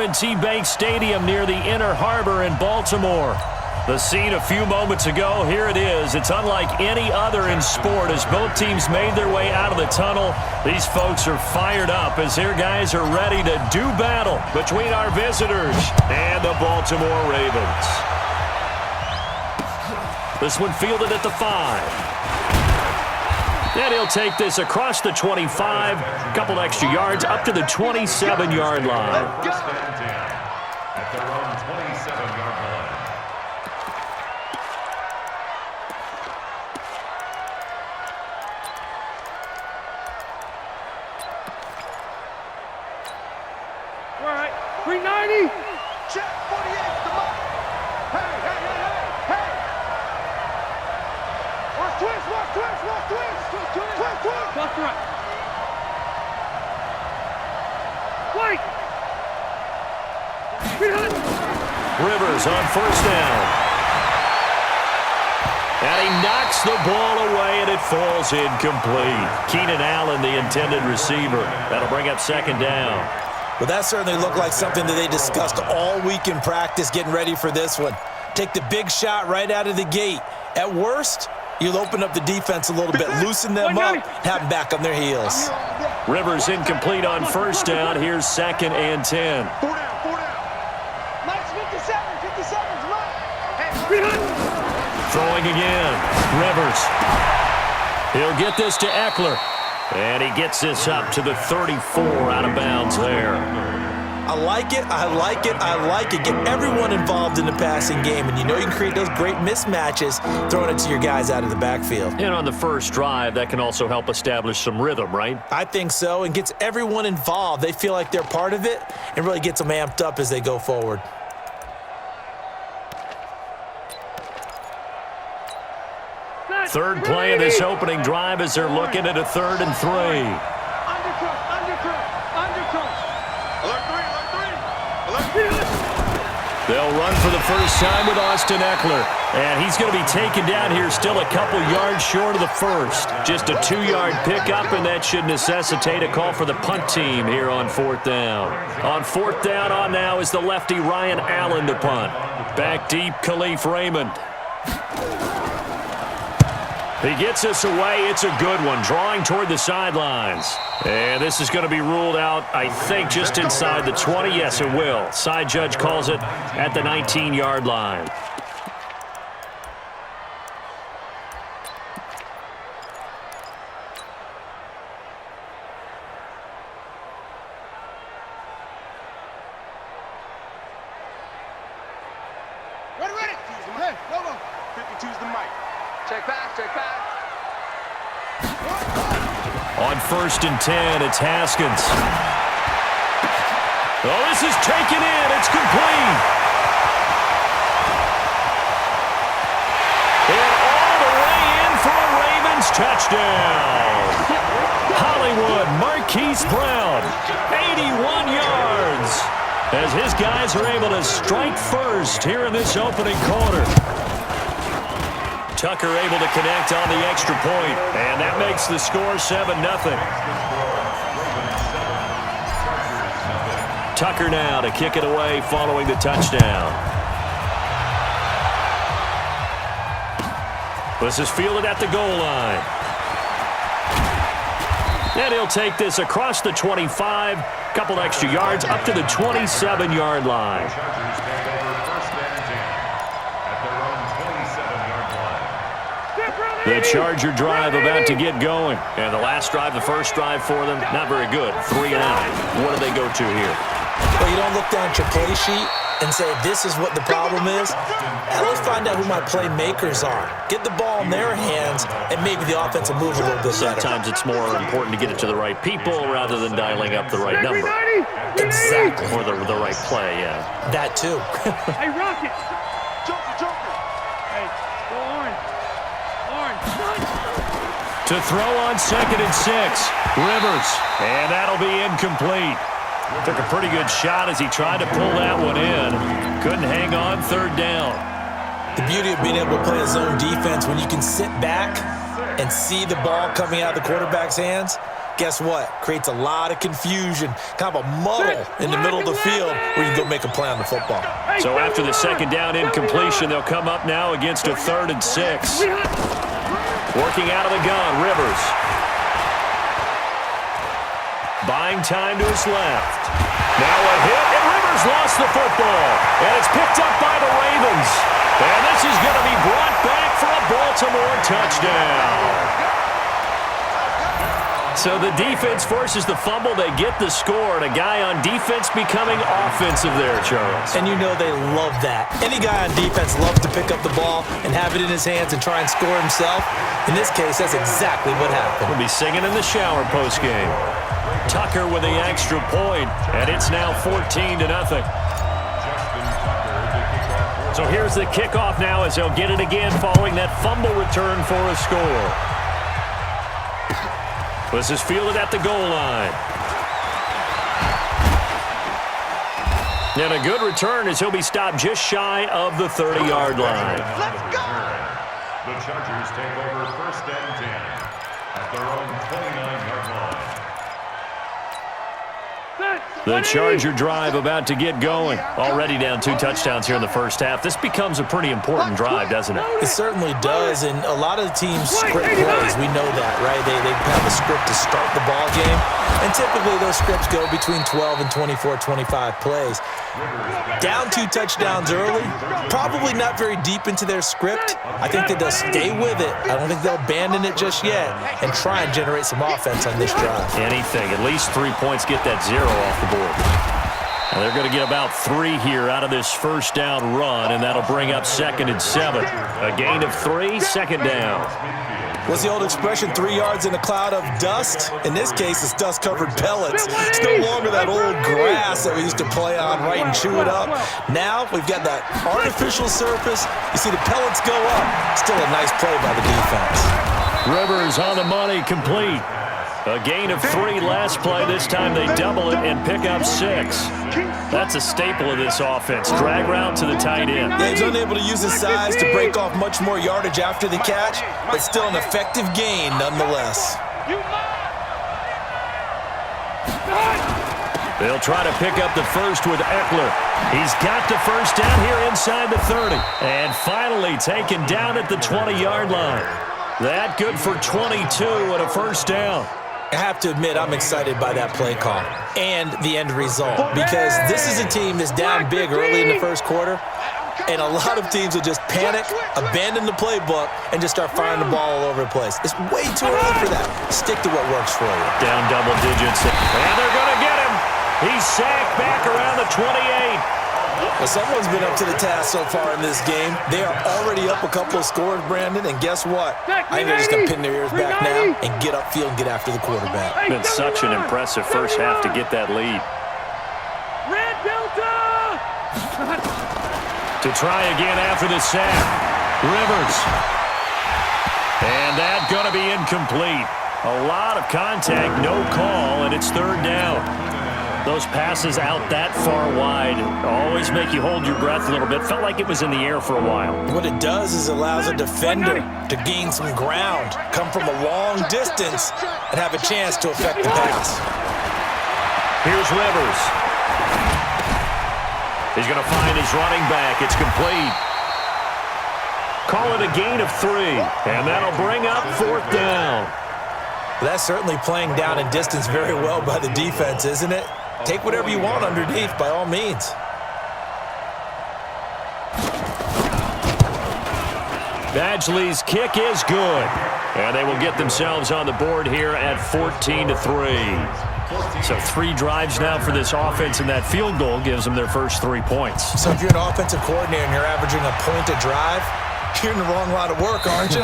M&T Bank Stadium near the Inner Harbor in Baltimore. The scene a few moments ago, here it is. It's unlike any other in sport as both teams made their way out of the tunnel. These folks are fired up as their guys are ready to do battle between our visitors and the Baltimore Ravens. This one fielded at the 5. And he'll take this across the 25, a couple extra yards up to the 27-yard line. At their own 27-yard line. All right, 390. Check 48, come on. Hey. Watch twist. Left to right. White. Rivers on first down. And he knocks the ball away, and it falls incomplete. Keenan Allen, the intended receiver. That'll bring up second down. Well, that certainly looked like something that they discussed all week in practice getting ready for this one. Take the big shot right out of the gate. At worst, you'll open up the defense a little bit, loosen them up, have them back on their heels. Rivers incomplete on first down. Here's 2nd and 10. 4 down. Mike's 57, Mike. Throwing again. Rivers. He'll get this to Eckler. And he gets this up to the 34 out of bounds there. I like it. Get everyone involved in the passing game, and you know you can create those great mismatches throwing it to your guys out of the backfield. And on the first drive, that can also help establish some rhythm, right? I think so, and gets everyone involved. They feel like they're part of it and really gets them amped up as they go forward. Third play of this opening drive as they're looking at a 3rd and 3. They'll run for the first time with Austin Eckler. And he's going to be taken down here still a couple yards short of the first. Just a 2-yard pickup, and that should necessitate a call for the punt team here on 4th down. On 4th down on now is the lefty Ryan Allen to punt. Back deep, Khalif Raymond. He gets us away. It's a good one, drawing toward the sidelines. And this is going to be ruled out, I think, just inside the 20. Yes, it will. Side judge calls it at the 19-yard line. Ready. Hey, go. 52's the mic. Check back. On 1st and 10, it's Haskins. Oh, this is taken in. It's complete. And all the way in for a Ravens touchdown. Hollywood Marquise Brown, 81 yards. As his guys are able to strike first here in this opening quarter. Tucker able to connect on the extra point, and that makes the score 7-0. Tucker now to kick it away following the touchdown. This is fielded at the goal line. And he'll take this across the 25, couple extra yards up to the 27-yard line. The Charger drive about to get going. And the last drive, the first drive for them, not very good. 3 and out. What do they go to here? Well, you don't look down at your play sheet and say, this is what the problem is. And let's find out who my playmakers are. Get the ball in their hands, and maybe the offense will move a little bit better. Sometimes it's more important to get it to the right people rather than dialing up the right number. Exactly. Or the right play, yeah. That too. Hey, Rocket. Joker. Hey, go orange. To throw on 2nd and 6, Rivers. And that'll be incomplete. Took a pretty good shot as he tried to pull that one in. Couldn't hang on 3rd down. The beauty of being able to play a zone defense when you can sit back and see the ball coming out of the quarterback's hands, guess what? Creates a lot of confusion, kind of a muddle in the middle of the field where you can go make a play on the football. So after the second down incompletion, they'll come up now against a 3rd and 6. Working out of the gun, Rivers. Buying time to his left. Now a hit, and Rivers lost the football. And it's picked up by the Ravens. And this is going to be brought back for a Baltimore touchdown. So the defense forces the fumble. They get the score, and a guy on defense becoming offensive there, Charles. And you know they love that. Any guy on defense loves to pick up the ball and have it in his hands and try and score himself. In this case, that's exactly what happened. We'll be singing in the shower postgame. Tucker with the extra point, and it's now 14-0. So here's the kickoff now as they'll get it again following that fumble return for a score. This is fielded at the goal line. And a good return as he'll be stopped just shy of the 30-yard line. Let's go! The Chargers take over 1st and 10 at their own 29-yard line. The Charger drive about to get going. Already down 2 touchdowns here in the first half. This becomes a pretty important drive, doesn't it? It certainly does, and a lot of the teams script plays. We know that, right? They have a script to start the ball game, and typically those scripts go between 12 and 24, 25 plays. Down 2 touchdowns early, probably not very deep into their script. I think that they'll stay with it. I don't think they'll abandon it just yet and try and generate some offense on this drive. Anything, at least 3 points, get that 0 off the board. And they're going to get about 3 here out of this first down run, and that'll bring up 2nd and 7. A gain of 3, 2nd down. What's the old expression, 3 yards in a cloud of dust? In this case, it's dust-covered pellets. It's no longer that old grass that we used to play on, right, and chew it up. Now we've got that artificial surface. You see the pellets go up. Still a nice play by the defense. Rivers on the money, complete. A gain of 3 last play. This time they double it and pick up 6. That's a staple of this offense. Drag route to the tight end. Yeah, he's unable to use his size to break off much more yardage after the catch, but still an effective gain nonetheless. They'll try to pick up the first with Eckler. He's got the first down here inside the 30. And finally taken down at the 20-yard line. That good for 22 and a first down. I have to admit, I'm excited by that play call and the end result, because this is a team that's down big early in the first quarter, and a lot of teams will just panic, abandon the playbook, and just start firing the ball all over the place. It's way too early for that. Stick to what works for you. Down double digits, and they're going to get him. He's sacked back around the 28. Well, someone's been up to the task so far in this game. They are already up a couple of scores, Brandon, and guess what? I think they're just going to pin their ears back now and get upfield and get after the quarterback. Been such an impressive first half to get that lead. Red Delta! To try again after the sack. Rivers. And that's going to be incomplete. A lot of contact, no call, and it's 3rd down. Those passes out that far wide always make you hold your breath a little bit. Felt like it was in the air for a while. What it does is allows a defender to gain some ground, come from a long distance, and have a chance to affect the pass. Here's Rivers. He's going to find his running back. It's complete. Call it a gain of 3, and that'll bring up 4th down. Well, that's certainly playing down and distance very well by the defense, isn't it? Take whatever you want underneath, by all means. Badgley's kick is good. And they will get themselves on the board here at 14-3. So 3 drives now for this offense, and that field goal gives them their first 3 points. So if you're an offensive coordinator and you're averaging a point a drive, you're in the wrong line of work, aren't you?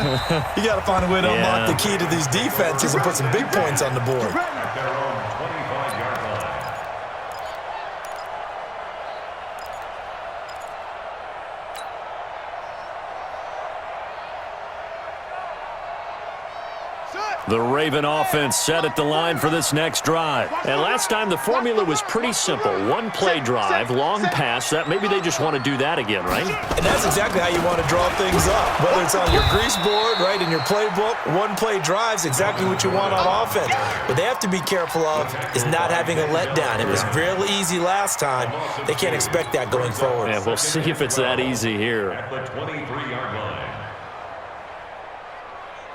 You got to find a way to unlock the key to these defenses and put some big points on the board. At their own 25-yard line. Set. The Raven offense set at the line for this next drive. And last time the formula was pretty simple. One play drive, long pass. That maybe they just want to do that again, right? And that's exactly how you want to draw things up. Whether it's on your grease board, right, in your playbook, one play drive's exactly what you want on offense. What they have to be careful of is not having a letdown. It was really easy last time. They can't expect that going forward. Yeah, we'll see if it's that easy here. At the 23-yard line.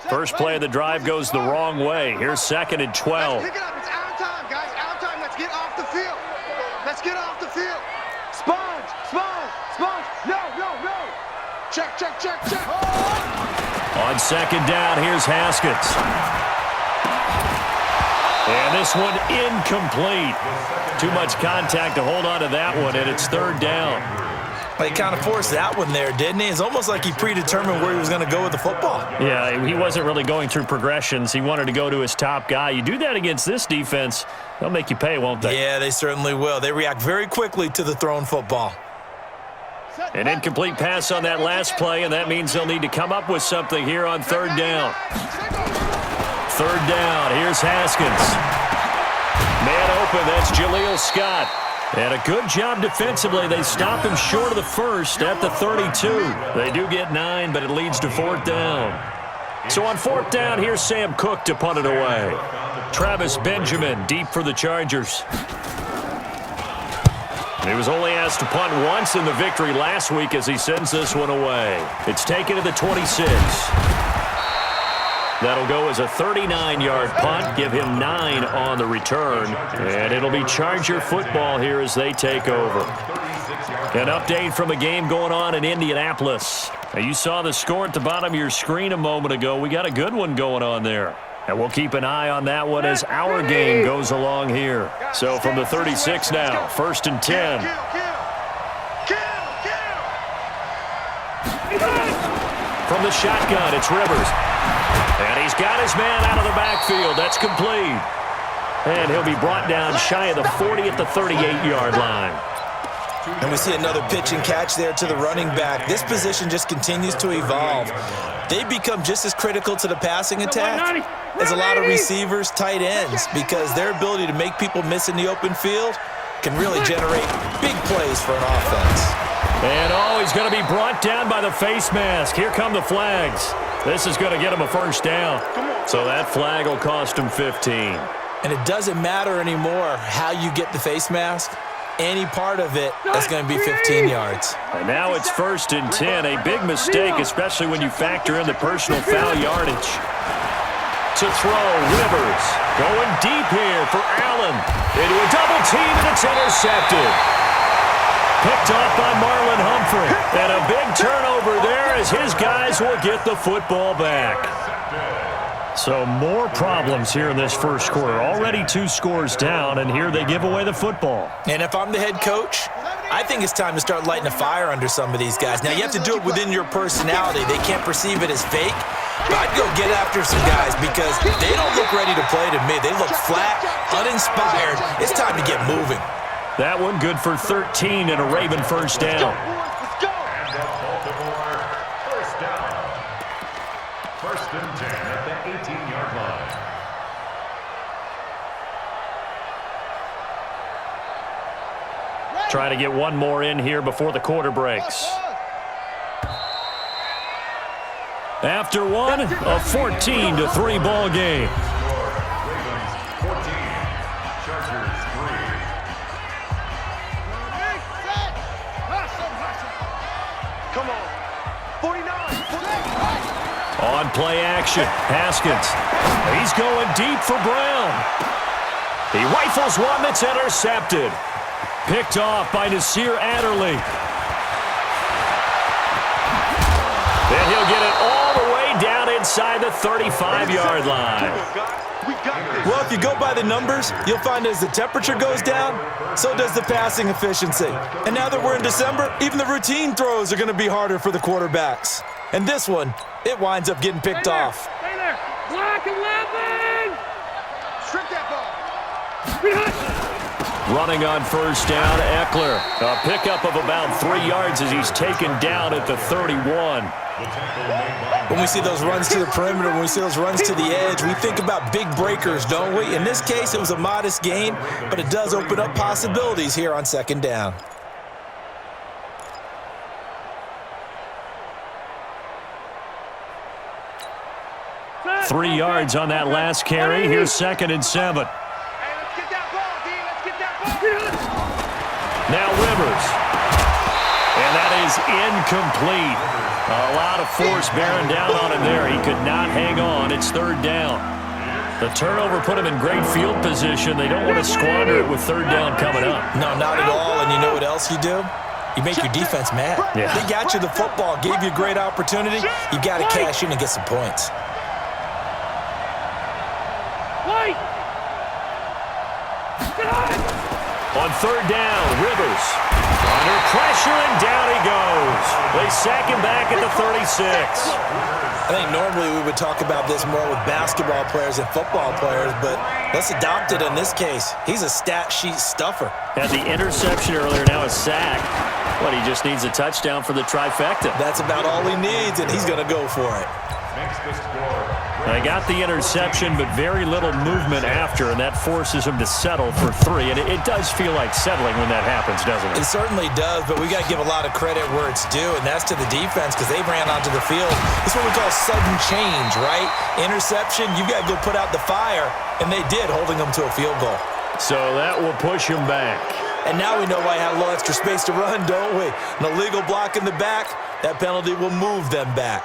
First play of the drive goes the wrong way. Here's 2nd and 12. Pick it up. It's out of time, guys. Out of time. Let's get off the field. Let's get off the field. Sponge. No. Check. On 2nd down, here's Haskins. And this one incomplete. Too much contact to hold on to that one, and it's 3rd down. He kind of forced that one there, didn't he? It's almost like he predetermined where he was going to go with the football. Yeah, he wasn't really going through progressions. He wanted to go to his top guy. You do that against this defense, they'll make you pay, won't they? Yeah, they certainly will. They react very quickly to the thrown football. An incomplete pass on that last play, and that means they'll need to come up with something here on 3rd down. 3rd down, here's Haskins. Man open, that's Jaleel Scott. And a good job defensively. They stop him short of the first at the 32. They do get 9, but it leads to 4th down. So on 4th down, here's Sam Cook to punt it away. Travis Benjamin deep for the Chargers. He was only asked to punt once in the victory last week as he sends this one away. It's taken to the 26. That'll go as a 39-yard punt, give him 9 on the return, and it'll be Charger football here as they take over. An update from a game going on in Indianapolis. Now, you saw the score at the bottom of your screen a moment ago. We got a good one going on there. And we'll keep an eye on that one as our game goes along here. So from the 36 now, 1st and 10. From the shotgun, it's Rivers. And he's got his man out of the backfield. That's complete. And he'll be brought down shy of the 40 at the 38-yard line. And we see another pitch and catch there to the running back. This position just continues to evolve. They become just as critical to the passing attack as a lot of receivers, tight ends, because their ability to make people miss in the open field can really generate big plays for an offense. And he's going to be brought down by the face mask. Here come the flags. This is going to get him a 1st down. So that flag will cost him 15. And it doesn't matter anymore how you get the face mask. Any part of it, that's going to be 15 yards. And now it's 1st and 10. A big mistake, especially when you factor in the personal foul yardage. To throw, Rivers. Going deep here for Allen. Into a double team, and it's intercepted. Picked off by Marlon Humphrey. And a big turnover there as his guys will get the football back. So more problems here in this first quarter. Already 2 scores down, and here they give away the football. And if I'm the head coach, I think it's time to start lighting a fire under some of these guys. Now, you have to do it within your personality. They can't perceive it as fake. But I'd go get after some guys because they don't look ready to play to me. They look flat, uninspired. It's time to get moving. That one good for 13 and a Raven 1st down. And at Baltimore, 1st down. 1st and 10 at the 18-yard line. Trying to get one more in here before the quarter breaks. After one, a 14-3 ball game. Ravens 14, Chargers 3. Come on. 49. On play action, Haskins. He's going deep for Brown. He rifles one that's intercepted. Picked off by Nasir Adderley. And he'll get it all the way down inside the 35-yard line. Well, if you go by the numbers, you'll find as the temperature goes down, so does the passing efficiency. And now that we're in December, even the routine throws are going to be harder for the quarterbacks. And this one, it winds up getting picked off. Stay there. Block 11. Strip that ball. Running on first down, Eckler. A pickup of about 3 yards as he's taken down at the 31. When we see those runs to the perimeter, when we see those runs to the edge, we think about big breakers, don't we? In this case, it was a modest gain, but it does open up possibilities here on second down. Three yards on that last carry. Here's 2nd and 7. Hey, let's get that ball, D. Let's get that ball. Now Rivers. And that is incomplete. A lot of force bearing down on him there. He could not hang on. It's 3rd down. The turnover put him in great field position. They don't want to squander it with 3rd down coming up. No, not at all. And you know what else you do? You make your defense mad. Yeah. They got you the football, gave you a great opportunity. You got to cash in and get some points. On 3rd down, Rivers. Under pressure, and down he goes. They sack him back at the 36. I think normally we would talk about this more with basketball players and football players, but let's adopt it in this case. He's a stat sheet stuffer. Had the interception earlier, now a sack. But he just needs a touchdown for the trifecta. That's about all he needs, and he's going to go for it. They got the interception, but very little movement after, and that forces him to settle for 3. And it does feel like settling when that happens, doesn't it? It certainly does, but we got to give a lot of credit where it's due, and that's to the defense because they ran onto the field. It's what we call sudden change, right? Interception, you got to go put out the fire, and they did, holding them to a field goal. So that will push him back. And now we know why I have a little extra space to run, don't we? An illegal block in the back, that penalty will move them back.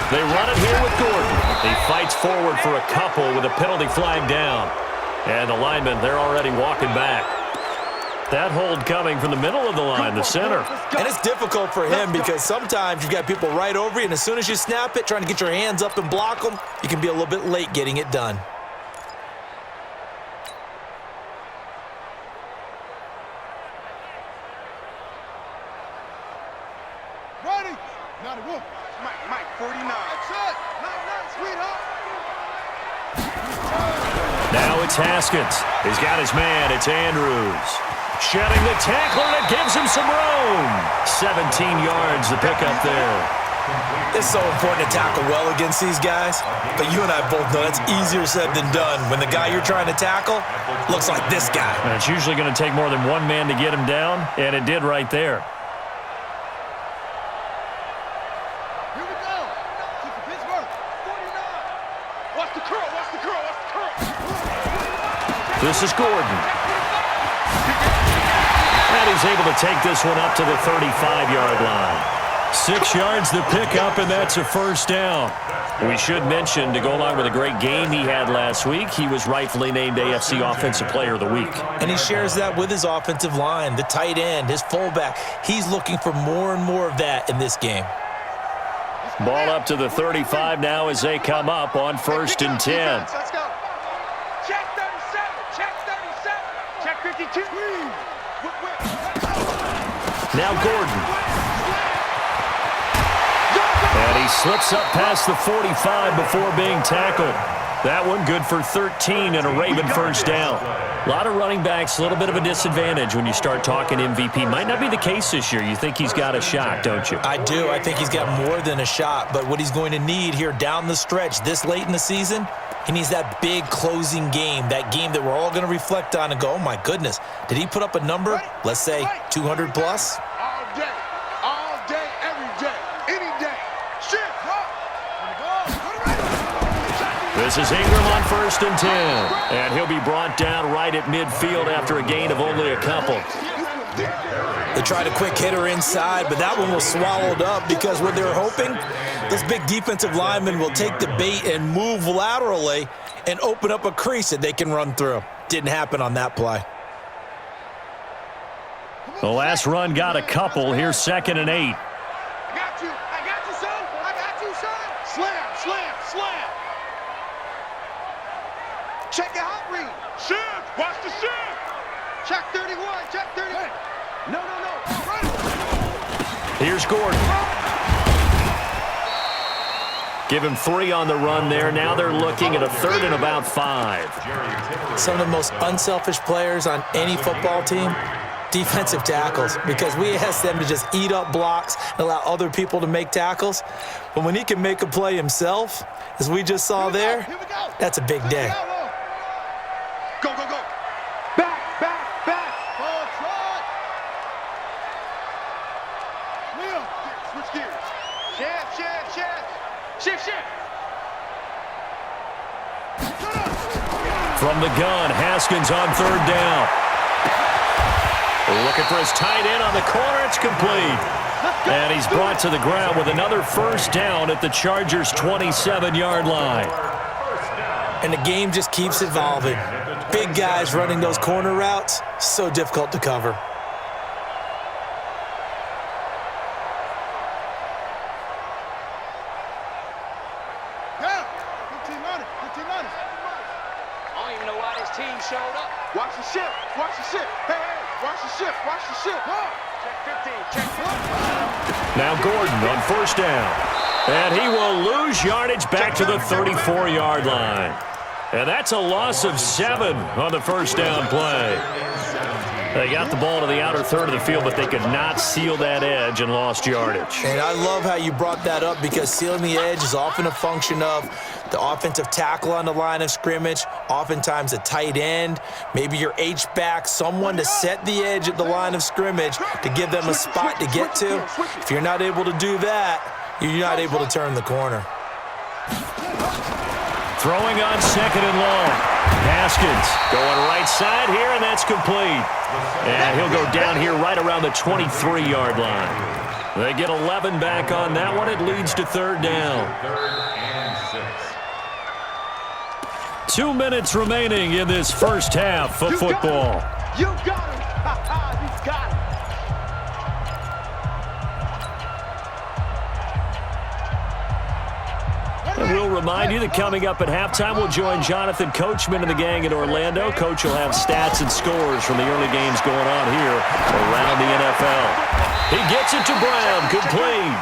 They run it here with Gordon. He fights forward for a couple with a penalty flag down. And the linemen, they're already walking back. That hold coming from the middle of the line, the center. And it's difficult for him because sometimes you've got people right over you, and as soon as you snap it, trying to get your hands up and block them, you can be a little bit late getting it done. Ready? Not a whoop. Mike, 49. That's it. Nice, sweetheart. Now it's Haskins. He's got his man. It's Andrews. Shedding the tackle, and it gives him some room. 17 yards to pick up there. It's so important to tackle well against these guys, but you and I both know that's easier said than done. When the guy you're trying to tackle looks like this guy. And it's usually going to take more than one man to get him down, and it did right there. Here we go. Keep the Pittsburgh. 49. Watch the curl. Watch the curl. Watch the curl. This is Gordon. And he's able to take this one up to the 35-yard line. 6 yards to pick up, and that's a 1st down. We should mention, to go along with a great game he had last week, he was rightfully named AFC Offensive Player of the Week. And he shares that with his offensive line, the tight end, his fullback. He's looking for more and more of that in this game. Ball up to the 35 now as they come up on 1st and 10. Let's go. Check 37. Check 37. Check 52. Now Gordon. And he slips up past the 45 before being tackled. That one good for 13 and a Raven 1st down. A lot of running backs, a little bit of a disadvantage when you start talking MVP. Might not be the case this year. You think he's got a shot, don't you? I do. I think he's got more than a shot, but what he's going to need here down the stretch this late in the season, he needs that big closing game, that game that we're all going to reflect on and go, oh my goodness, did he put up a number, let's say 200 plus? All day, every day, any day. Shit, This is Ingram on 1st and 10. And he'll be brought down right at midfield after a gain of only a couple. They tried a quick hitter inside, but that one was swallowed up because what they're hoping, this big defensive lineman will take the bait and move laterally and open up a crease that they can run through. Didn't happen on that play. The last run got a couple. Here's 2nd and 8. I got you, son. I got you, son. Slam, slam, slam. Check your hot read. Shift, watch the shift. Check 31, check 30. No, no, no. Run. Here's Gordon. Give him 3 on the run there. Now they're looking at a 3rd and about 5. Some of the most unselfish players on any football team, defensive tackles, because we ask them to just eat up blocks and allow other people to make tackles. But when he can make a play himself, as we just saw there, that's a big day. Go, go, go. Back, back, back. Ball trot. Wheel. Switch gears. Shift, shift, shift. Shift, shift. From the gun, Haskins on 3rd down. Looking for his tight end on the corner. It's complete. And he's brought to the ground with another 1st down at the Chargers' 27-yard line. And the game just keeps evolving. Big guys running those corner routes, so difficult to cover. Yeah. 15 on it. 15 on it. I don't even know why this team showed up. Watch the shift. Watch the shift. Hey, hey. Watch the shift. Watch the shift. Check 15. Check 15. Now Gordon on 1st down. And he will lose yardage back to the 34-yard line. And that's a loss of 7 on the 1st down play. They got the ball to the outer 3rd of the field, but they could not seal that edge and lost yardage. And I love how you brought that up, because sealing the edge is often a function of the offensive tackle on the line of scrimmage, oftentimes a tight end, maybe your H-back, someone to set the edge at the line of scrimmage to give them a spot to get to. If you're not able to do that, you're not able to turn the corner. Throwing on 2nd and long. Haskins going right side here, and that's complete. And he'll go down here right around the 23-yard line. They get 11 back on that one. It leads to 3rd down. 3rd and 6. 2 minutes remaining in this first half of football. You got him. You got him. And we'll remind you that coming up at halftime, we'll join Jonathan Coachman and the gang in Orlando. Coach will have stats and scores from the early games going on here around the NFL. He gets it to Brown. Complete.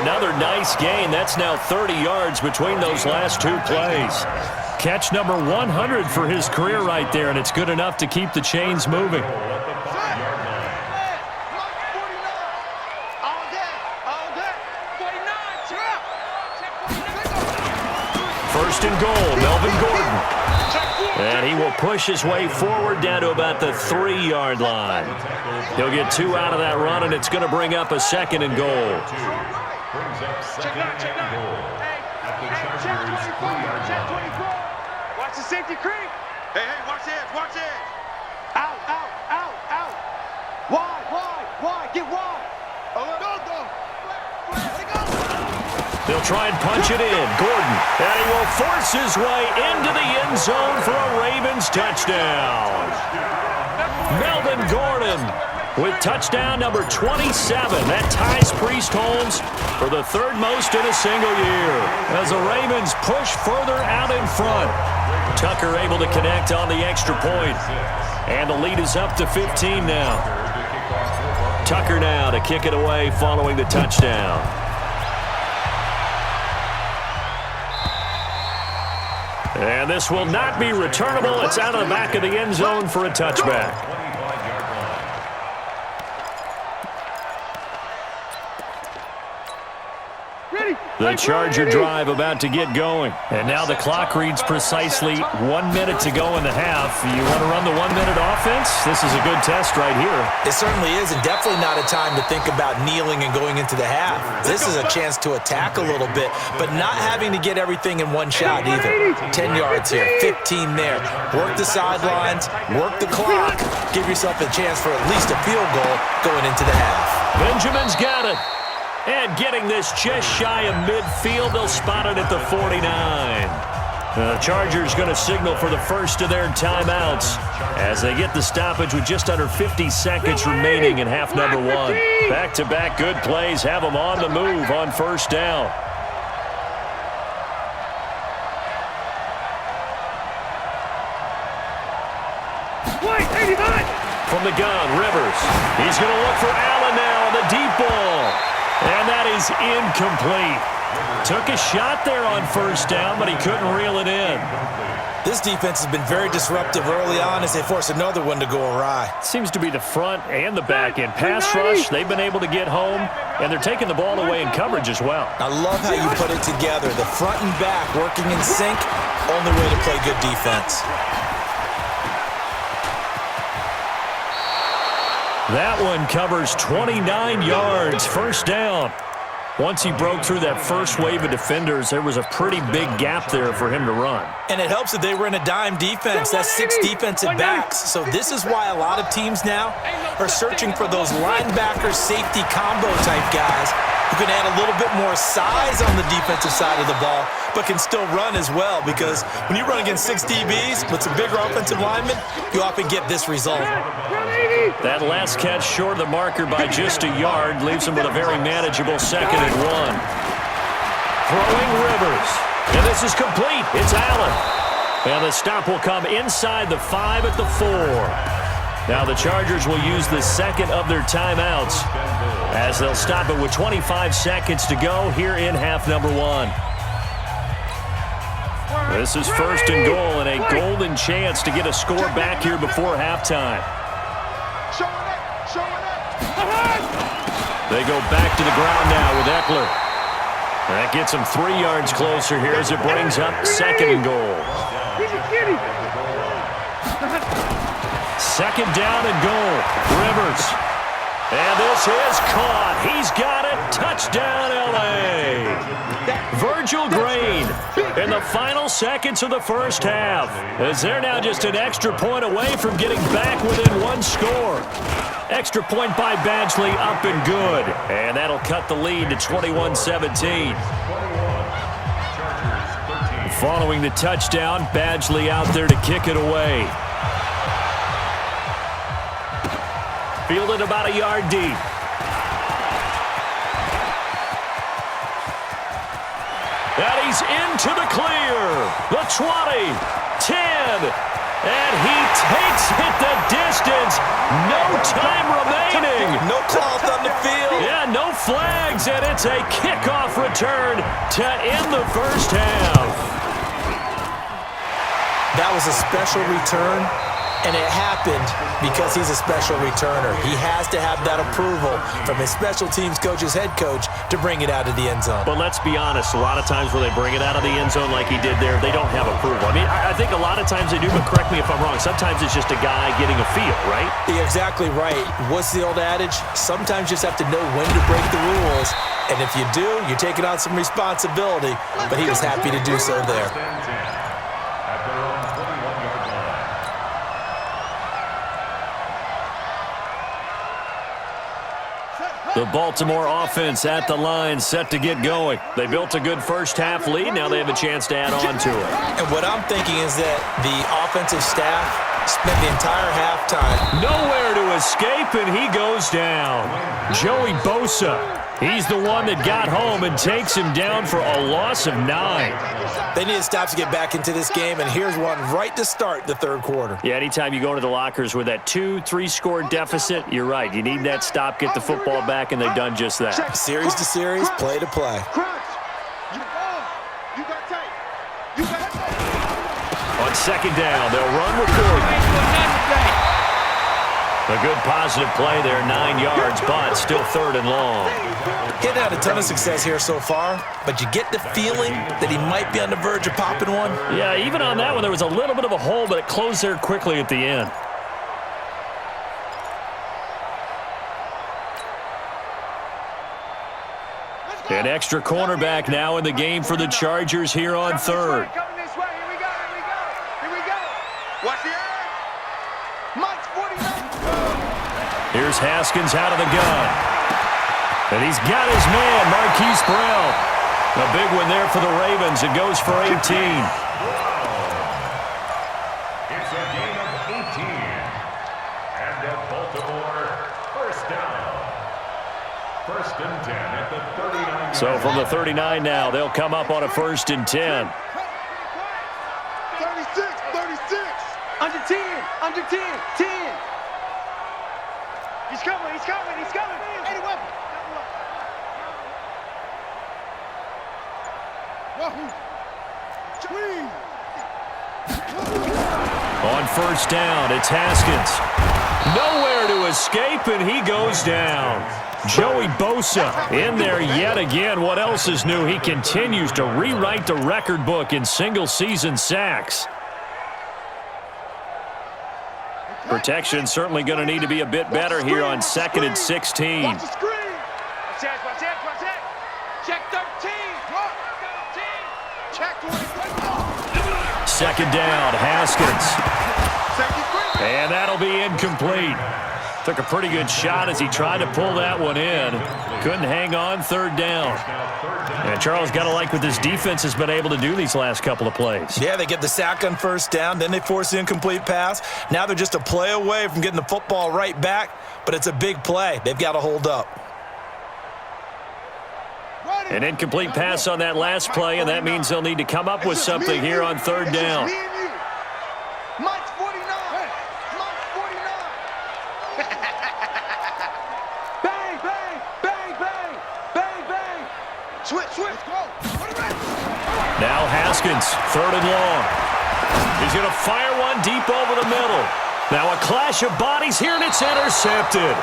Another nice gain. That's now 30 yards between those last 2 plays. Catch number 100 for his career right there, and it's good enough to keep the chains moving. First and goal, Melvin Gordon. And he will push his way forward down to about the 3-yard line. He'll get 2 out of that run, and it's going to bring up a 2nd and goal. Brings up 2nd and goal at the Chargers' 3-yard line. Watch the safety creep. Hey, hey, watch the edge. Watch the edge. Out, out, out, out. Wide, wide, wide. Get wide. Oh, go, go. Let it go. They'll try and punch it in. Gordon, and he will force his way into the end zone for a Ravens touchdown. Melvin Gordon with touchdown number 27. That ties Priest Holmes for the 3rd most in a single year as the Ravens push further out in front. Tucker able to connect on the extra point. And the lead is up to 15 now. Tucker now to kick it away following the touchdown. And this will not be returnable. It's out of the back of the end zone for a touchback. The Charger drive about to get going. And now the clock reads precisely 1 minute to go in the half. You want to run the 1-minute offense? This is a good test right here. It certainly is, and definitely not a time to think about kneeling and going into the half. This is a chance to attack a little bit, but not having to get everything in one shot either. 10 yards here, 15 there. Work the sidelines, work the clock. Give yourself a chance for at least a field goal going into the half. Benjamin's got it. And getting this just shy of midfield, they'll spot it at the 49. The Chargers going to signal for the first of their timeouts as they get the stoppage with just under 50 seconds remaining in half number 1. Back-to-back good plays have them on the move on 1st down. Wait, 89. From the gun, Rivers. He's going to look for Allen now on the deep ball. And that is incomplete. Took a shot there on first down, but he couldn't reel it in. This defense has been very disruptive early on as they force another one to go awry. Seems to be the front and the back end. Pass rush, they've been able to get home, and they're taking the ball away in coverage as well. I love how you put it together. The front and back working in sync, only way to play good defense. That one covers 29 yards, first down. Once he broke through that first wave of defenders, there was a pretty big gap there for him to run. And it helps that they were in a dime defense. That's 6 defensive backs. So this is why a lot of teams now are searching for those linebacker safety combo type guys who can add a little bit more size on the defensive side of the ball, but can still run as well, because when you run against 6 DBs with some bigger offensive linemen, you often get this result. That last catch short of the marker by just a yard leaves him with a very manageable 2nd and 1. Throwing Rivers. And this is complete. It's Allen. And the stop will come inside the 5 at the 4. Now the Chargers will use the second of their timeouts as they'll stop it with 25 seconds to go here in half number 1. This is 1st and goal and a golden chance to get a score back here before halftime. They go back to the ground now with Eckler. That gets him 3 yards closer here as it brings up 2nd and goal. 2nd down and goal. Rivers. And this is caught. He's got it. Touchdown, L.A. Virgil Green in the final seconds of the first half, as they're now just an extra point away from getting back within 1 score. Extra point by Badgley, up and good. And that'll cut the lead to 21-17. Following the touchdown, Badgley out there to kick it away. Fielded about a yard deep. And he's into the clear. The 20, 10, and he takes it the distance. No time remaining. No calls on the field. Yeah, no flags, and it's a kickoff return to end the first half. That was a special return, and it happened because he's a special returner. He has to have that approval from his special teams coach's head coach to bring it out of the end zone. But let's be honest, a lot of times when they bring it out of the end zone like he did there, they don't have approval. I mean, I think a lot of times they do, but correct me if I'm wrong. Sometimes it's just a guy getting a feel, right? You're exactly right. What's the old adage? Sometimes you just have to know when to break the rules. And if you do, you're taking on some responsibility. But he was happy to do so there. The Baltimore offense at the line, set to get going. They built a good first-half lead. Now they have a chance to add on to it. And what I'm thinking is that the offensive staff spent the entire halftime. Nowhere to escape, and he goes down. Joey Bosa, he's the one that got home and takes him down for a loss of 9. They need to stop to get back into this game, and here's one right to start the 3rd quarter. Yeah, anytime you go into the lockers with that 2-3 score deficit, you're right. You need that stop, get the football back, and they've done just that. Series to series, play to play. On 2nd down, they'll run with Gordon. A good positive play there, 9 yards, but still 3rd and long. Getting out a ton of success here so far, but you get the feeling that he might be on the verge of popping one. Yeah, even on that one, there was a little bit of a hole, but it closed there quickly at the end. An extra cornerback now in the game for the Chargers here on 3rd. Here's Haskins out of the gun. And he's got his man, Marquise Brown. A big one there for the Ravens. It goes for 18. It's a gain of 18. And at Baltimore, 1st down. 1st and 10 at the 39. So from the 39 now, they'll come up on a 1st and 10. 36. Under 10. 10. He's coming, he's coming, he's coming. Any weapon. On first down, it's Haskins. Nowhere to escape, and he goes down. Joey Bosa in there yet again. What else is new? He continues to rewrite the record book in single-season sacks. Protection certainly going to need to be a bit better here on 2nd and 16. Watch the screen. Watch that, watch that, watch that. Check 13. 13. Check 20. Second down, Haskins. Safety screen. And that'll be incomplete. Took a pretty good shot as he tried to pull that one in. Couldn't hang on, third down. And Charles, got to like what this defense has been able to do these last couple of plays. Yeah, they get the sack on first down, then they force the incomplete pass. Now they're just a play away from getting the football right back, but it's a big play. They've got to hold up. An incomplete pass on that last play, and that means they'll need to come up with something here on third down. Mike's 49. Mike's 49. Bang, bang, bang, bang, bang, bang. Switch, switch, go. Now Haskins, third and long. He's going to fire one deep over the middle. Now a clash of bodies here, and it's intercepted.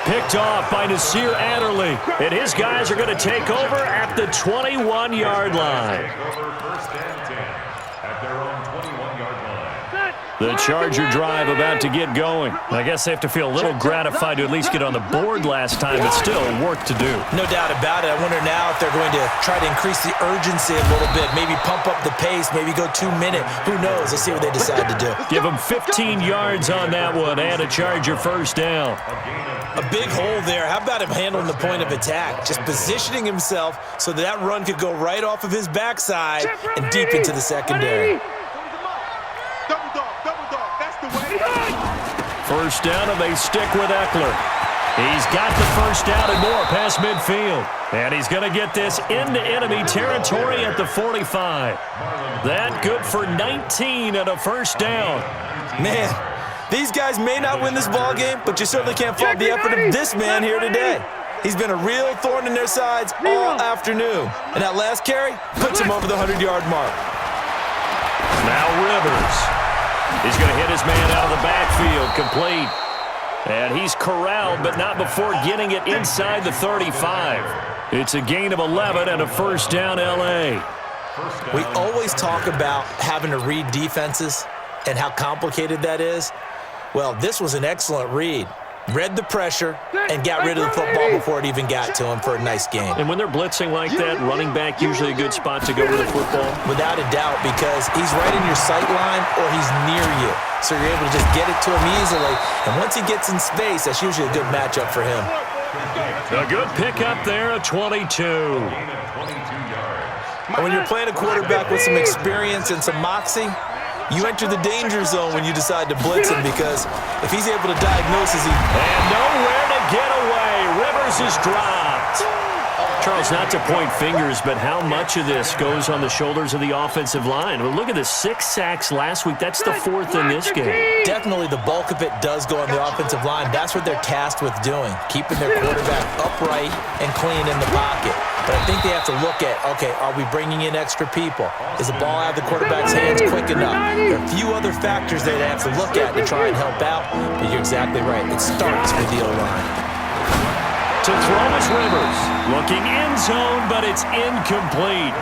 Picked off by Nasir Adderley. And his guys are going to take over at the 21-yard line. First and 10 at their own 21-yard line. The Charger drive about to get going. I guess they have to feel a little gratified to at least get on the board last time, but still work to do. No doubt about it. I wonder now if they're going to try to increase the urgency a little bit, maybe pump up the pace, maybe go 2-minute. Who knows? Let's see what they decide to do. Give them 15 yards on that one and a Charger first down. A big hole there. How about him handling the point of attack? Just positioning himself so that run could go right off of his backside and deep into the secondary. Double dog, that's the way. First down, and they stick with Eckler. He's got the first down and more past midfield. And he's going to get this into enemy territory at the 45. That good for 19 and a first down. Man, these guys may not win this ball game, but you certainly can't fault the effort of this man here today. He's been a real thorn in their sides all afternoon. And that last carry puts him over the 100-yard mark. Now Rivers. He's going to hit his man out of the backfield, complete. And he's corralled, but not before getting it inside the 35. It's a gain of 11 and a first down, L.A. We always talk about having to read defenses and how complicated that is. Well, this was an excellent read. Read the pressure and got rid of the football before it even got to him for a nice game. And when they're blitzing like that, running back usually a good spot to go with the football? Without a doubt, because he's right in your sight line or he's near you. So you're able to just get it to him easily. And once he gets in space, that's usually a good matchup for him. A good pickup there, a 22. And when you're playing a quarterback with some experience and some moxie, you enter the danger zone when you decide to blitz him, because if he's able to diagnose as he... And nowhere to get away. Rivers is dropped. Charles, not to point fingers, but how much of this goes on the shoulders of the offensive line? Well, look at the 6 sacks last week. That's the 4th in this game. Definitely the bulk of it does go on the offensive line. That's what they're tasked with doing, keeping their quarterback upright and clean in the pocket. But I think they have to look at, okay, are we bringing in extra people? Is the ball out of the quarterback's hands quick enough? There are a few other factors they have to look at to try and help out, but you're exactly right. It starts with the O-line. To throw is Rivers. Looking end zone, but it's incomplete.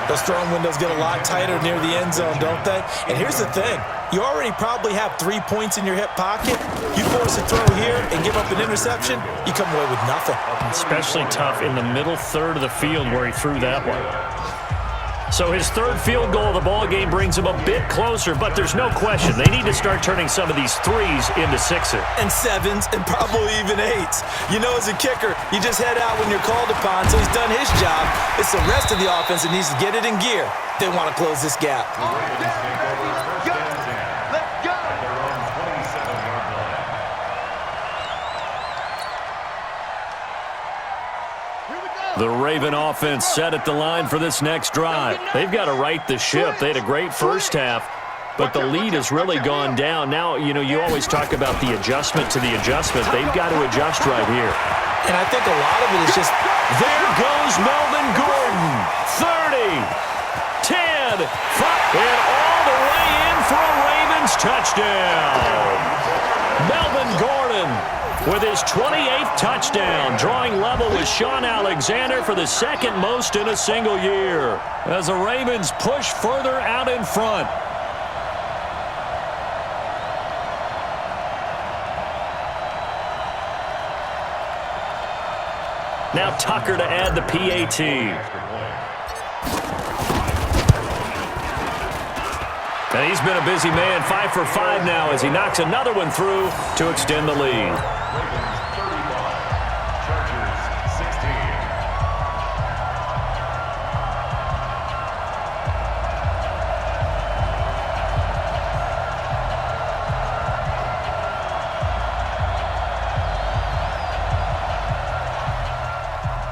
Those throwing windows get a lot tighter near the end zone, don't they? And here's the thing. You already probably have 3 points in your hip pocket. You force a throw here and give up an interception, you come away with nothing. Especially tough in the middle third of the field where he threw that one. So his 3rd field goal of the ball game brings him a bit closer, but there's no question they need to start turning some of these 3s into 6s. And 7s and probably even 8s. You know, as a kicker, you just head out when you're called upon, so he's done his job. It's the rest of the offense that needs to get it in gear. They want to close this gap. The Raven offense set at the line for this next drive. They've got to right the ship. They had a great first half. but the lead has really gone down. Now, you always talk about the adjustment to the adjustment. They've got to adjust right here. And I think a lot of it is just... There goes Melvin Gordon. 30, 10, 5, and all the way in for a Ravens touchdown. Melvin Gordon with his 28th touchdown, drawing level with Sean Alexander for the second most in a single year, as the Ravens push further out in front. Now Tucker to add the PAT. And he's been a busy man, 5 for 5 now as he knocks another one through to extend the lead. Ravens 35, Chargers 16.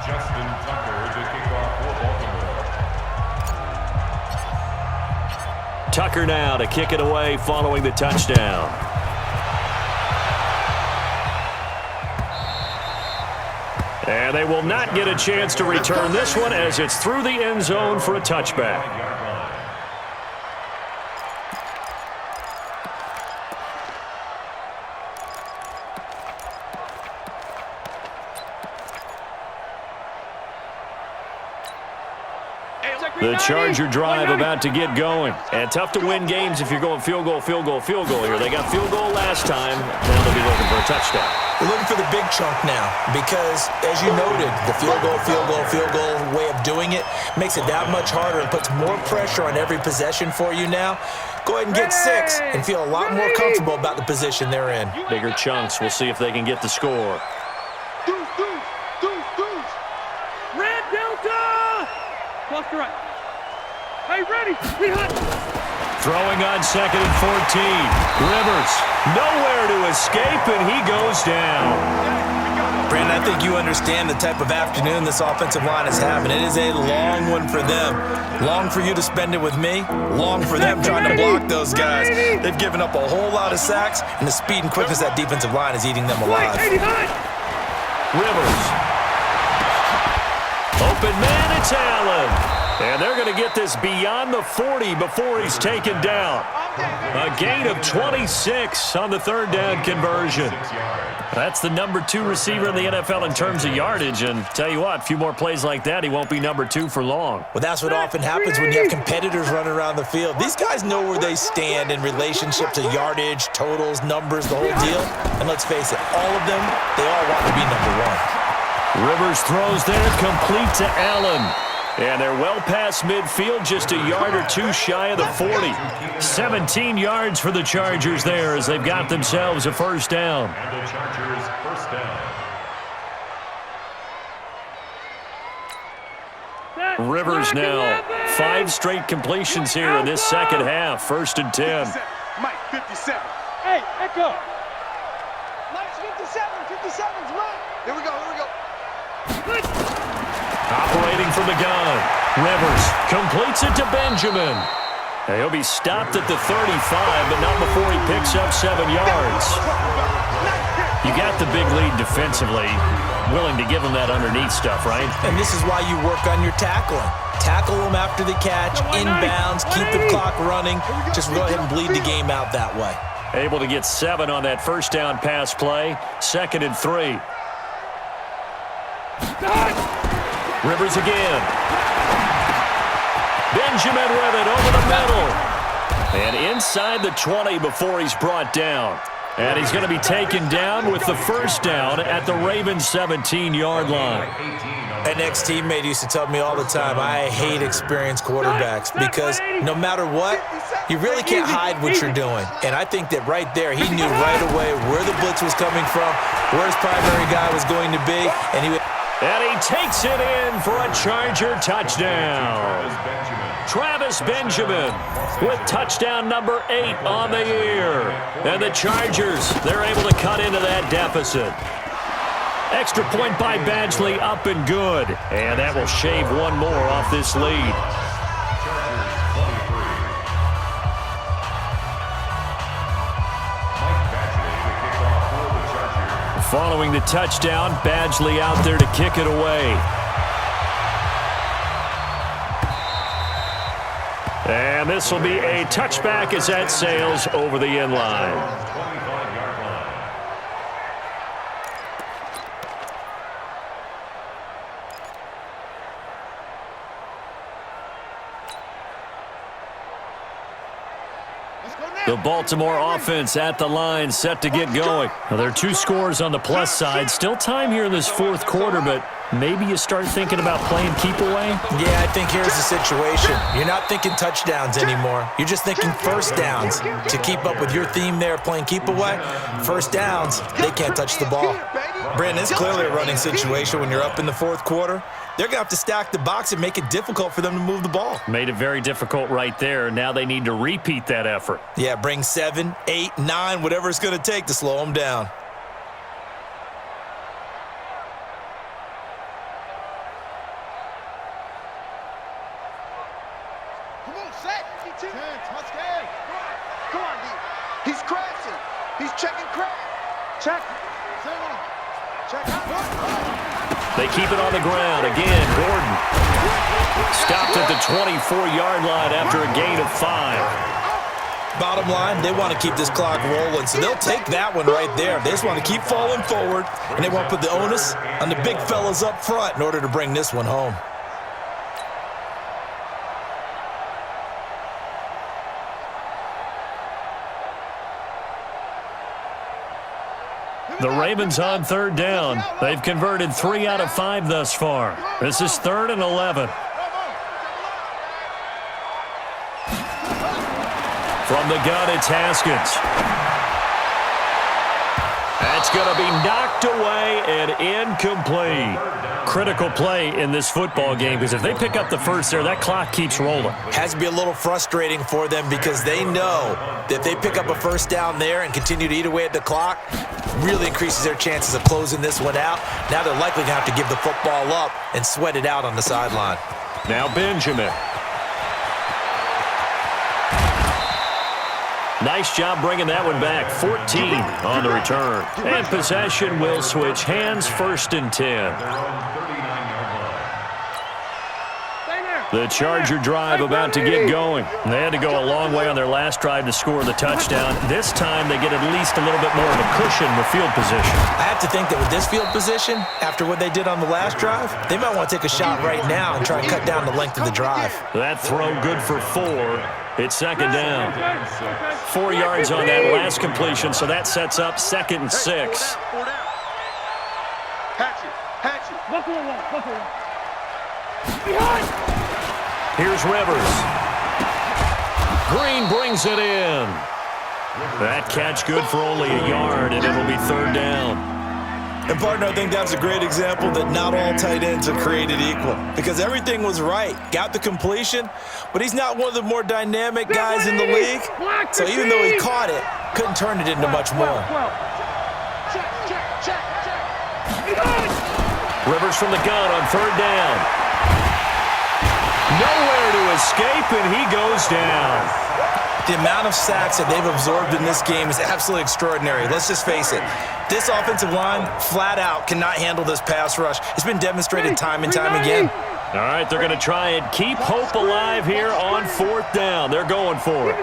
Justin Tucker to kick off for Baltimore. Tucker now to kick it away following the touchdown. And they will not get a chance to return this one as it's through the end zone for a touchback. The Charger drive about to get going. And tough to win games if you're going field goal here. They got field goal last time. Now they'll be looking for a touchdown. They're looking for the big chunk now because, as you noted, the field goal way of doing it makes it that much harder and puts more pressure on every possession for you now. Go ahead and get 6 and feel a lot more comfortable about the position they're in. Bigger chunks. We'll see if they can get the score. Red Delta! Close to right. Hey, ready. We hunt. Throwing on 2nd and 14. Rivers nowhere to escape, and he goes down. Brandon, I think you understand the type of afternoon this offensive line is having. It is a long one for them. Long for you to spend it with me. Long for them trying to block those guys. They've given up a whole lot of sacks, and the speed and quickness of that defensive line is eating them alive. Rivers. Open man, it's Allen. And they're going to get this beyond the 40 before he's taken down. A gain of 26 on the third down conversion. That's the number 2 receiver in the NFL in terms of yardage. And tell you what, a few more plays like that, he won't be number 2 for long. Well, that's what often happens when you have competitors running around the field. These guys know where they stand in relationship to yardage, totals, numbers, the whole deal. And let's face it, all of them, they all want to be number 1. Rivers throws there, complete to Allen. And they're well past midfield, just a yard or 2 shy of the 40. 17 yards for the Chargers there as they've got themselves a first down. And the Chargers first down. Rivers now, 5 straight completions here in this second half. 1st and 10. Mike, 57. Hey, Echo. Mike's 57. 57's Mike. Here we go. Operating from the gun. Rivers completes it to Benjamin. And he'll be stopped at the 35, but not before he picks up 7 yards. You got the big lead defensively. Willing to give him that underneath stuff, right? And this is why you work on your tackling. Tackle them after the catch, inbounds, keep the clock running. Just go ahead and bleed the game out that way. Able to get 7 on that first down pass play. 2nd and 3. Rivers again. Benjamin with it over the middle. And inside the 20 before he's brought down. And he's going to be taken down with the first down at the Ravens 17-yard line. An ex-teammate used to tell me all the time, I hate experienced quarterbacks because no matter what, you really can't hide what you're doing. And I think that right there, he knew right away where the blitz was coming from, where his primary guy was going to be, and he takes it in for a Charger touchdown. Travis Benjamin with touchdown number 8 on the year. And the Chargers, they're able to cut into that deficit. Extra point by Badgley, up and good. And that will shave 1 more off this lead. Following the touchdown, Badgley out there to kick it away. And this will be a touchback as that sails over the end line. The Baltimore offense at the line, set to get going. Now, there are 2 scores on the plus side. Still time here in this fourth quarter, but maybe you start thinking about playing keep away? Yeah, I think here's the situation. You're not thinking touchdowns anymore. You're just thinking first downs. To keep up with your theme there, playing keep away, first downs, they can't touch the ball. Brandon, it's clearly a running situation when you're up in the fourth quarter. They're going to have to stack the box and make it difficult for them to move the ball. Made it very difficult right there. Now they need to repeat that effort. Yeah, bring 7, 8, 9, whatever it's going to take to slow them down. Come on, set. Come on, D. He's crashing. He's checking crash. Check. Check. They keep it on the ground. Again, Gordon. Stopped at the 24-yard line after a gain of 5. Bottom line, they want to keep this clock rolling, so they'll take that one right there. They just want to keep falling forward, and they want to put the onus on the big fellas up front in order to bring this one home. The Ravens on third down. They've converted 3 out of 5 thus far. This is 3rd and 11. From the gun, it's Haskins. That's going to be knocked away and incomplete. Critical play in this football game, because if they pick up the first there, that clock keeps rolling. Has to be a little frustrating for them because they know that if they pick up a first down there and continue to eat away at the clock, really increases their chances of closing this one out. Now they're likely going to have to give the football up and sweat it out on the sideline. Now Benjamin. Nice job bringing that one back. 14 on the return. And possession will switch hands, 1st and 10. The Charger drive about to get going. They had to go a long way on their last drive to score the touchdown. This time they get at least a little bit more of a cushion with field position. I have to think that with this field position, after what they did on the last drive, they might want to take a shot right now and try and cut down the length of the drive. That throw good for 4. It's 2nd down. 4 yards on that last completion, so that sets up 2nd and 6. Hatchet. Here's Rivers. Green brings it in. That catch good for only a yard, and it'll be 3rd down. And, partner, I think that's a great example that not all tight ends are created equal because everything was right. Got the completion, but he's not one of the more dynamic guys in the league. So even though he caught it, couldn't turn it into much more. Rivers from the gun on 3rd down. Nowhere to escape, and he goes down. The amount of sacks that they've absorbed in this game is absolutely extraordinary. Let's just face it. This offensive line, flat out, cannot handle this pass rush. It's been demonstrated time and time again. All right, they're going to try and keep hope alive here on 4th down. They're going for it.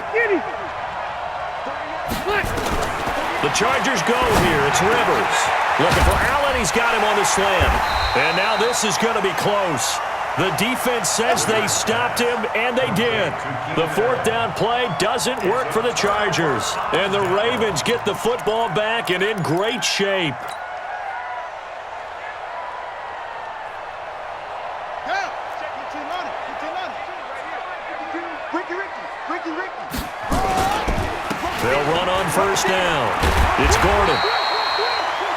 The Chargers go here. It's Rivers. Looking for Allen. He's got him on the slam. And now this is going to be close. The defense says they stopped him, and they did. The 4th down play doesn't work for the Chargers. And the Ravens get the football back and in great shape. They'll run on 1st down. It's Gordon.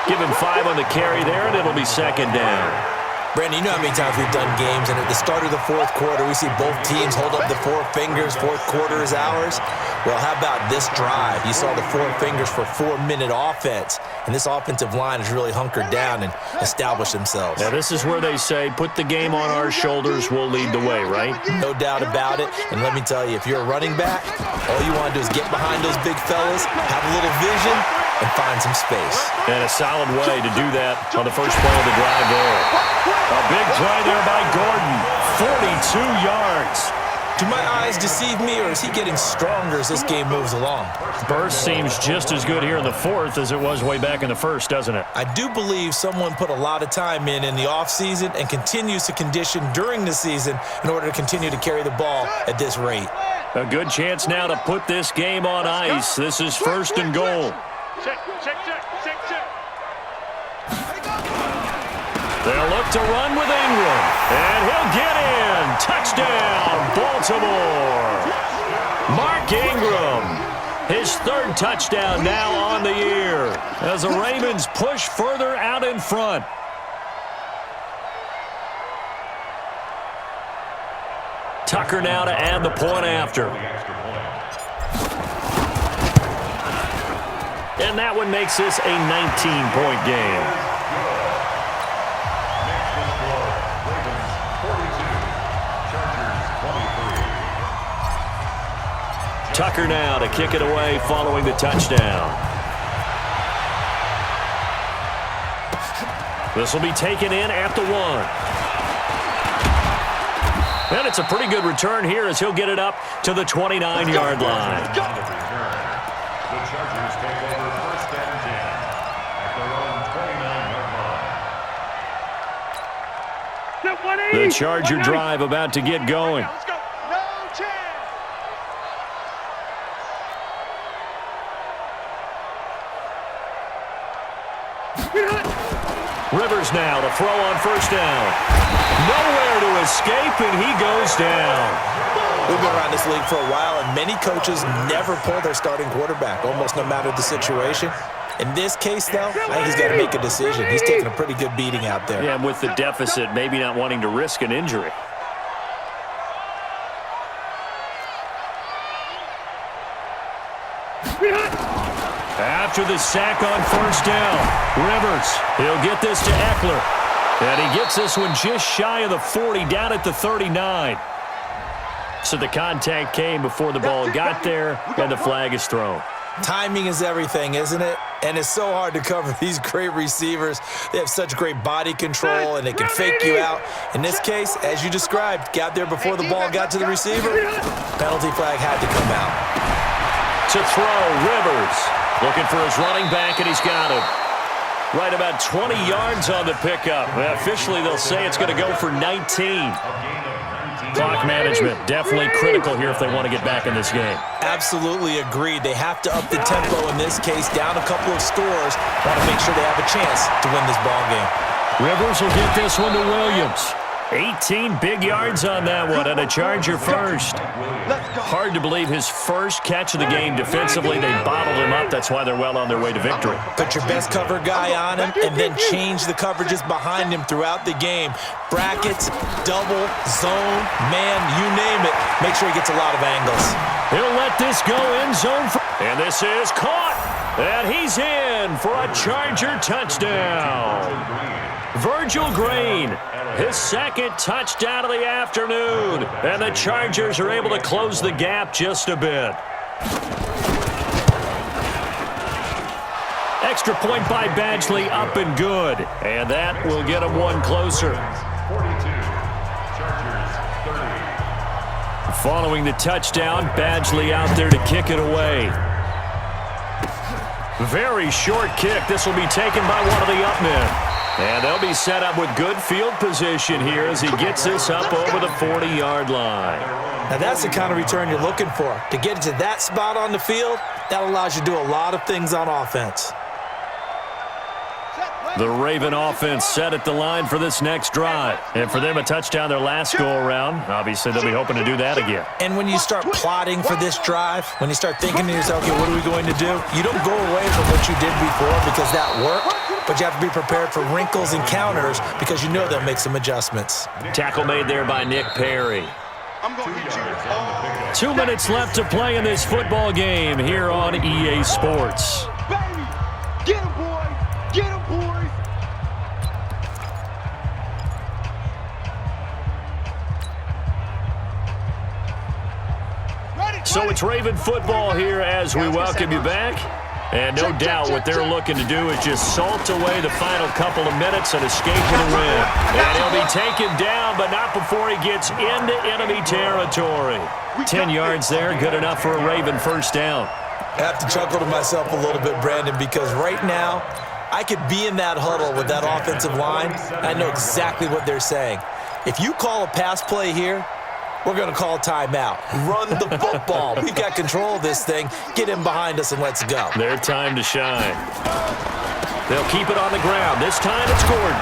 Give him 5 on the carry there, and it'll be 2nd down. Brandon, you know how many times we've done games, and at the start of the 4th quarter, we see both teams hold up the 4 fingers, 4th quarter is ours. Well, how about this drive? You saw the 4 fingers for 4-minute offense, and this offensive line has really hunkered down and established themselves. Now, this is where they say, put the game on our shoulders, we'll lead the way, right? No doubt about it, and let me tell you, if you're a running back, all you want to do is get behind those big fellas, have a little vision, and find some space. And a solid way to do that on the first play of the drive there. A big play there by Gordon. 42 yards. Do my eyes deceive me, or is he getting stronger as this game moves along? Burst seems just as good here in the fourth as it was way back in the first, doesn't it? I do believe someone put a lot of time in the offseason and continues to condition during the season in order to continue to carry the ball at this rate. A good chance now to put this game on ice. This is first and goal. Check. They'll look to run with Ingram, and he'll get in. Touchdown, Baltimore. Mark Ingram, his third touchdown now on the year as the Ravens push further out in front. Tucker now to add the point after. And that one makes this a 19-point game. Tucker now to kick it away following the touchdown. This will be taken in at the 1. And it's a pretty good return here as he'll get it up to the 29-yard line. The Chargers take over first and 10 at their own 29-yard line. The Charger drive about to get going. Let's go. No chance. Rivers now to throw on first down. Nowhere to escape, and he goes down. We've been around this league for a while, and many coaches never pull their starting quarterback, almost no matter the situation. In this case, though, I think he's got to make a decision. He's taking a pretty good beating out there. Yeah, and with the deficit, maybe not wanting to risk an injury. After the sack on first down, Rivers, he'll get this to Eckler. And he gets this one just shy of the 40, down at the 39. So the contact came before the ball got there, and the flag is thrown. Timing is everything, isn't it? And it's so hard to cover these great receivers. They have such great body control, and they can fake you out. In this case, as you described, got there before the ball got to the receiver. Penalty flag had to come out. To throw, Rivers. Looking for his running back, and he's got him. Right about 20 yards on the pickup. Well, officially, they'll say it's going to go for 19. Clock management definitely critical here if they want to get back in this game. Absolutely agreed. They have to up the tempo in this case, down a couple of scores. Want to make sure they have a chance to win this ball game. Rivers will get this one to Williams. 18 big yards on that one, and a Charger first. Hard to believe his first catch of the game defensively. They bottled him up. That's why they're well on their way to victory. Put your best cover guy on him and then change the coverages behind him throughout the game. Brackets, double, zone, man, you name it. Make sure he gets a lot of angles. He'll let this go in zone. And this is caught. And he's in for a Charger touchdown. Virgil Green, his second touchdown of the afternoon. And the Chargers are able to close the gap just a bit. Extra point by Badgley, up and good. And that will get him one closer. 42, Chargers 30. Following the touchdown, Badgley out there to kick it away. Very short kick. This will be taken by one of the up men. And they'll be set up with good field position here as he gets this up over the 40-yard line. Now that's the kind of return you're looking for. To get into that spot on the field, that allows you to do a lot of things on offense. The Raven offense set at the line for this next drive. And for them, a touchdown their last go-around. Obviously, they'll be hoping to do that again. And when you start plotting for this drive, when you start thinking to yourself, okay, what are we going to do? You don't go away from what you did before because that worked, but you have to be prepared for wrinkles and counters because you know they'll make some adjustments. Tackle made there by Nick Perry. I'm going to hit you. 2 minutes left to play in this football game here on EA Sports. Baby, get him, boy. Get him, boy. So it's Raven football here as we welcome you back. And no doubt what they're looking to do is just salt away the final couple of minutes and escape with a win. And he'll be taken down, but not before he gets into enemy territory. 10 yards there, good enough for a Raven first down. I have to chuckle to myself a little bit, Brandon, because right now I could be in that huddle with that offensive line. I know exactly what they're saying. If you call a pass play here, we're going to call a timeout. Run the football. We've got control of this thing. Get in behind us and let's go. Their time to shine. They'll keep it on the ground. This time it's Gordon.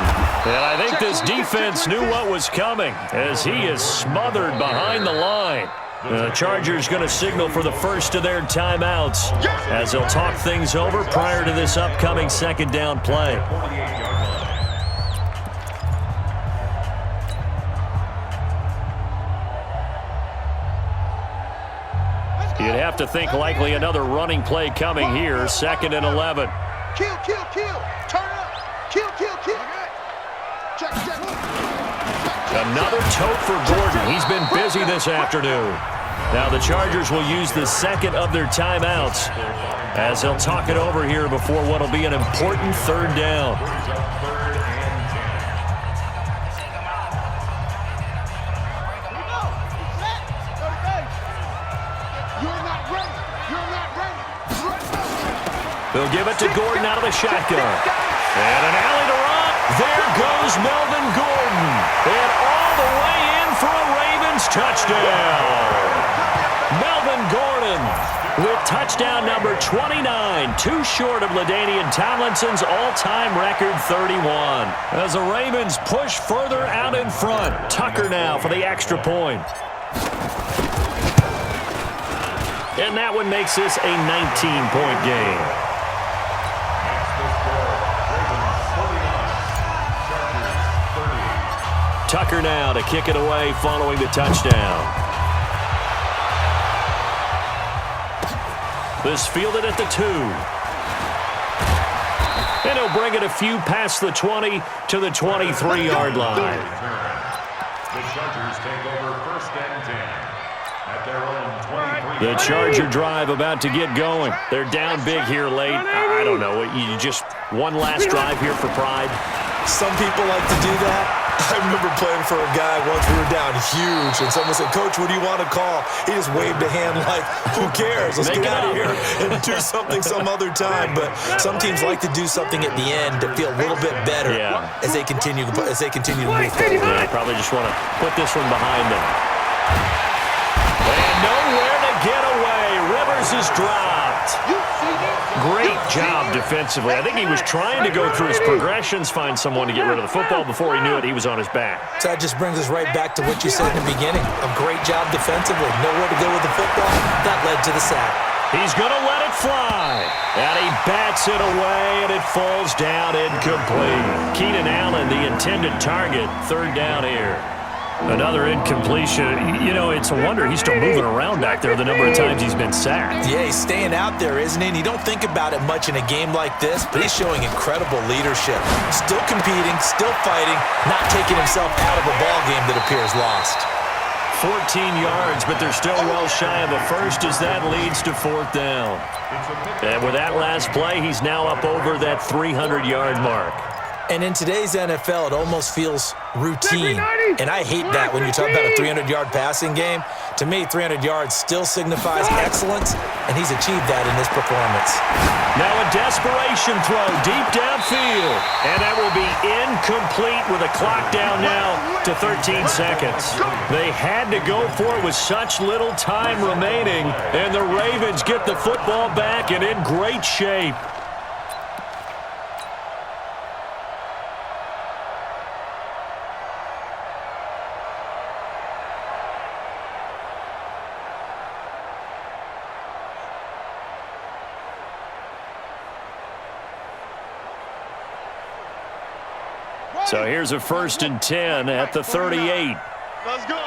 And I think this defense knew what was coming as he is smothered behind the line. The Chargers going to signal for the first of their timeouts as they'll talk things over prior to this upcoming second down play. You'd have to think likely another running play coming here, 2nd and 11. Kill. Turn up. Kill. Check. Another tote for Gordon. He's been busy this afternoon. Now the Chargers will use the second of their timeouts as they'll talk it over here before what will be an important third down. They'll give it to Gordon out of the shotgun. And an alley to run. There goes Melvin Gordon. And all the way in for a Ravens touchdown. Melvin Gordon with touchdown number 29, too short of LaDainian Tomlinson's all-time record 31. As the Ravens push further out in front. Tucker now for the extra point. And that one makes this a 19-point game. Tucker now to kick it away following the touchdown. This fielded at the 2. And he'll bring it a few past the 20 to the 23-yard line. The Chargers take over 1st and 10 at their own 23. The Charger drive about to get going. They're down big here late. I don't know. You just one last drive here for pride. Some people like to do that. I remember playing for a guy once. We were down huge, and someone said, "Coach, what do you want to call?" He just waved a hand like, "Who cares? Let's get out of here and do something some other time." But some teams like to do something at the end to feel a little bit better as they continue to move forward. Yeah, probably just want to put this one behind them. And nowhere to get away. Rivers is dropped. Great job defensively. I think he was trying to go through his progressions, find someone to get rid of the football. Before he knew it, he was on his back. So that just brings us right back to what you said in the beginning. A great job defensively. Nowhere to go with the football. That led to the sack. He's going to let it fly. And he bats it away, and it falls down incomplete. Keenan Allen, the intended target. 3rd down here. Another incompletion. You know, it's a wonder he's still moving around back there the number of times he's been sacked. Yeah, he's staying out there, isn't he? And you don't think about it much in a game like this, but he's showing incredible leadership. Still competing, still fighting, not taking himself out of a ball game that appears lost. 14 yards, but they're still well shy of a first as that leads to 4th down. And with that last play, he's now up over that 300-yard mark. And in today's NFL, it almost feels routine. And I hate that when you talk about a 300-yard passing game. To me, 300 yards still signifies excellence, and he's achieved that in this performance. Now a desperation throw deep downfield. And that will be incomplete with a clock down now to 13 seconds. They had to go for it with such little time remaining, and the Ravens get the football back and in great shape. So here's a 1st and 10 at the 38. Let's go.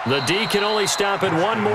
The D can only stop at one more.